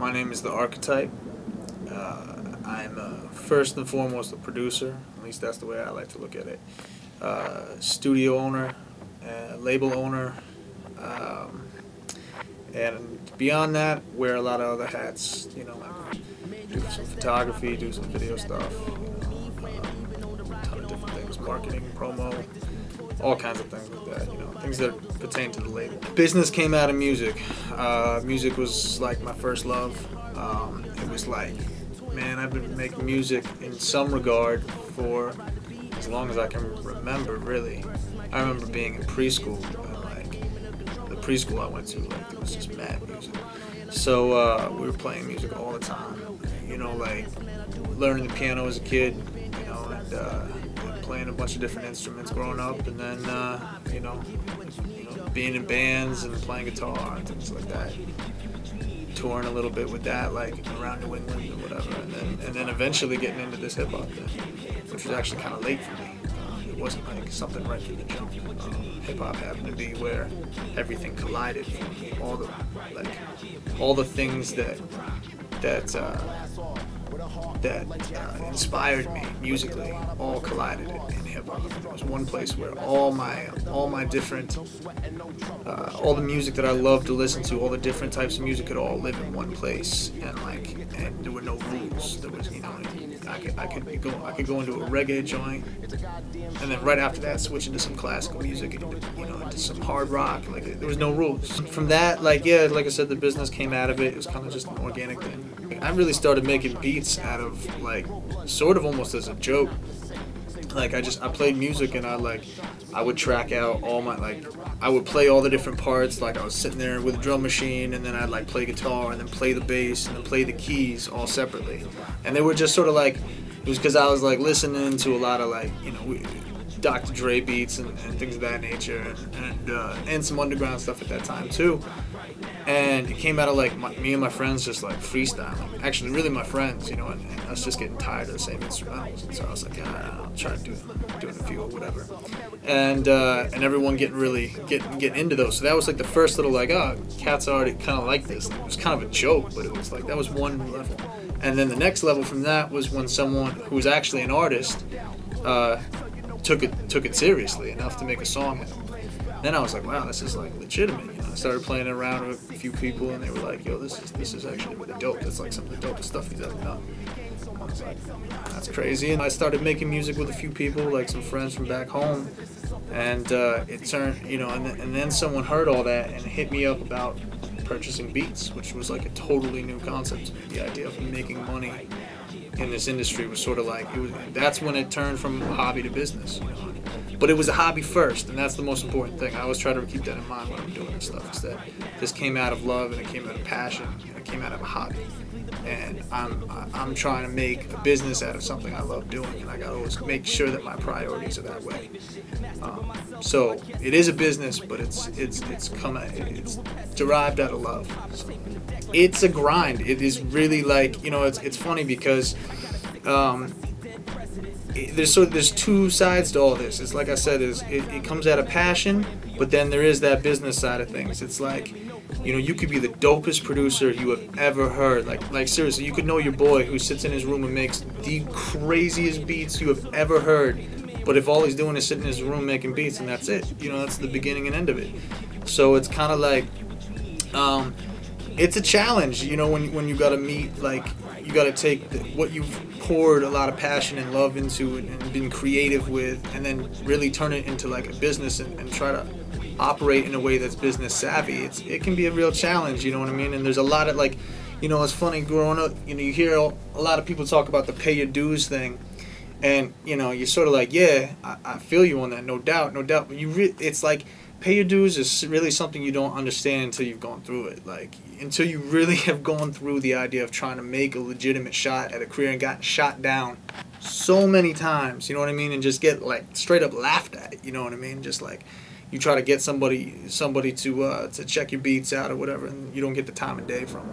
My name is the Arcitype. I'm first and foremost a producer, at least that's the way I like to look at it. Studio owner, label owner, and beyond that, wear a lot of other hats. You know, like do some photography, do some video stuff, a ton of different things, marketing, promo, all kinds of things like that. You know, things that pertain to the label. Business came out of music. Music was like my first love. It was like, man, I've been making music in some regard for as long as I can remember, really. I remember being in preschool, and like the preschool I went to, like there was just mad music. So we were playing music all the time. You know, like learning the piano as a kid, you know, and playing a bunch of different instruments growing up, and then you know, being in bands and playing guitar and things like that. Touring a little bit with that, like around New England or whatever, and then eventually getting into this hip hop thing, which was actually kind of late for me. It wasn't like something right from the jump. Hip hop happened to be where everything collided. All the things that inspired me musically all collided in hip hop. There was one place where all my different all the music that I loved to listen to, all the different types of music could all live in one place, and there were no rules. There was, you know, I could go into a reggae joint, and then right after that switch into some classical music, and, you know, into some hard rock. Like there was no rules. From that, like, yeah, like I said, the business came out of it. It was kind of just an organic thing. I really started making beats out of, like, sort of almost as a joke. Like I played music, and I would track out all my, like, I would play all the different parts. Like I was sitting there with a drum machine, and then I'd like play guitar, and then play the bass, and then play the keys all separately. And they were just sort of like, it was because I was like listening to a lot of, like, you know, Dr. Dre beats and things of that nature, and some underground stuff at that time too. And it came out of like me and my friends just like freestyling. Actually, really my friends, you know, and us just getting tired of the same instrumentals. And so I was like, I'll try doing a few or whatever. And everyone getting into those. So that was like the first little like, oh, cats already kind of like this. It was kind of a joke, but it was like that was one level. And then the next level from that was when someone who was actually an artist took it seriously enough to make a song out of it. Then I was like, wow, this is like legitimate. You know, I started playing it around with a few people, and they were like, yo, this is actually really dope. That's like some of the dopest stuff he's ever done. I was like, that's crazy. And I started making music with a few people, like some friends from back home, and it turned, you know, and then someone heard all that and hit me up about purchasing beats, which was like a totally new concept. The idea of making money in this industry was sort of like, that's when it turned from hobby to business, you know. But it was a hobby first, and that's the most important thing. I always try to keep that in mind when I'm doing this stuff, is that this came out of love, and it came out of passion, and it came out of a hobby. And I'm trying to make a business out of something I love doing, and I gotta always make sure that my priorities are that way. So it is a business, but it's derived out of love. So it's a grind. It is really like, you know, it's funny because there's two sides to all this. It's like I said, it comes out of passion, but then there is that business side of things. It's like, you know, you could be the dopest producer you have ever heard. Like seriously, you could know your boy who sits in his room and makes the craziest beats you have ever heard. But if all he's doing is sitting in his room making beats, and that's it, you know, that's the beginning and end of it. So it's kind of like, it's a challenge, you know, when you got to meet, like, you got to take what you've poured a lot of passion and love into and been creative with, and then really turn it into like a business and try to operate in a way that's business savvy. It can be a real challenge, you know what I mean? And there's a lot of, like, you know, it's funny growing up, you know, you hear a lot of people talk about the pay your dues thing, and, you know, you're sort of like, yeah, I feel you on that, no doubt, but it's like, pay your dues is really something you don't understand until you've gone through it. Like, until you really have gone through the idea of trying to make a legitimate shot at a career and gotten shot down so many times, you know what I mean? And just get, like, straight up laughed at, you know what I mean? Just like, you try to get somebody to check your beats out or whatever, and you don't get the time of day from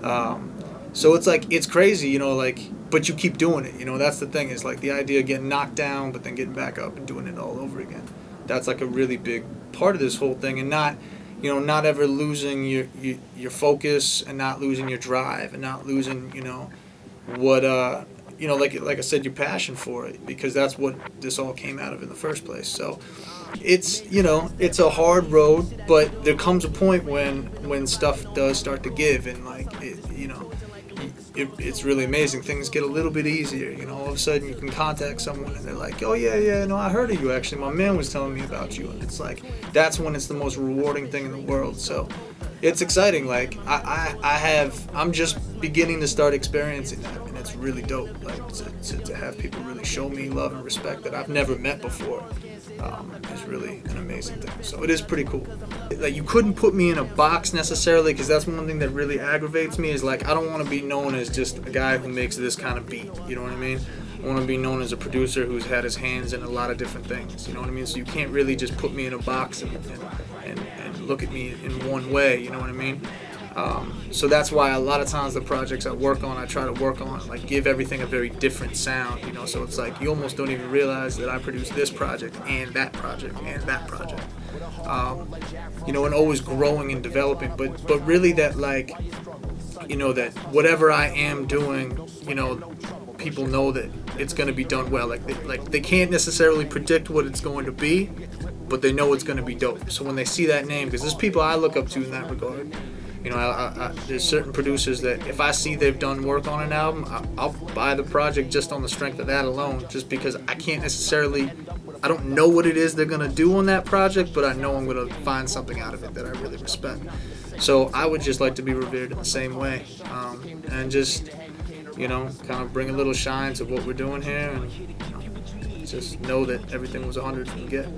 them. So it's like, it's crazy, you know, like, but you keep doing it, you know, that's the thing. It's like the idea of getting knocked down, but then getting back up and doing it all over again. That's like a really big part of this whole thing, and not, you know, not ever losing your focus, and not losing your drive, and not losing, you know, what you know, like I said, your passion for it, because that's what this all came out of in the first place. So it's, you know, it's a hard road, but there comes a point when stuff does start to give, and like it, you know, it's really amazing. Things get a little bit easier. You know, all of a sudden you can contact someone and they're like, oh yeah, no, I heard of you actually. My man was telling me about you, and it's like that's when it's the most rewarding thing in the world. So it's exciting. Like I'm just beginning to start experiencing that, and it's really dope. Like to have people really show me love and respect that I've never met before. Is really an amazing thing. So it is pretty cool. Like, you couldn't put me in a box necessarily, because that's one thing that really aggravates me, is like I don't want to be known as just a guy who makes this kind of beat. You know what I mean? I want to be known as a producer who's had his hands in a lot of different things. You know what I mean? So you can't really just put me in a box and look at me in one way. You know what I mean? So that's why a lot of times the projects I work on, I try to work on, like, give everything a very different sound, you know, so it's like you almost don't even realize that I produced this project and that project and that project, you know, and always growing and developing, but really that, like, you know, that whatever I am doing, you know, people know that it's going to be done well. Like they can't necessarily predict what it's going to be, but they know it's going to be dope. So when they see that name, because there's people I look up to in that regard. You know, there's certain producers that if I see they've done work on an album, I'll buy the project just on the strength of that alone, just because I can't necessarily, I don't know what it is they're going to do on that project, but I know I'm going to find something out of it that I really respect. So I would just like to be revered in the same way, and just, you know, kind of bring a little shine to what we're doing here, and, you know, just know that everything was 100 from the get.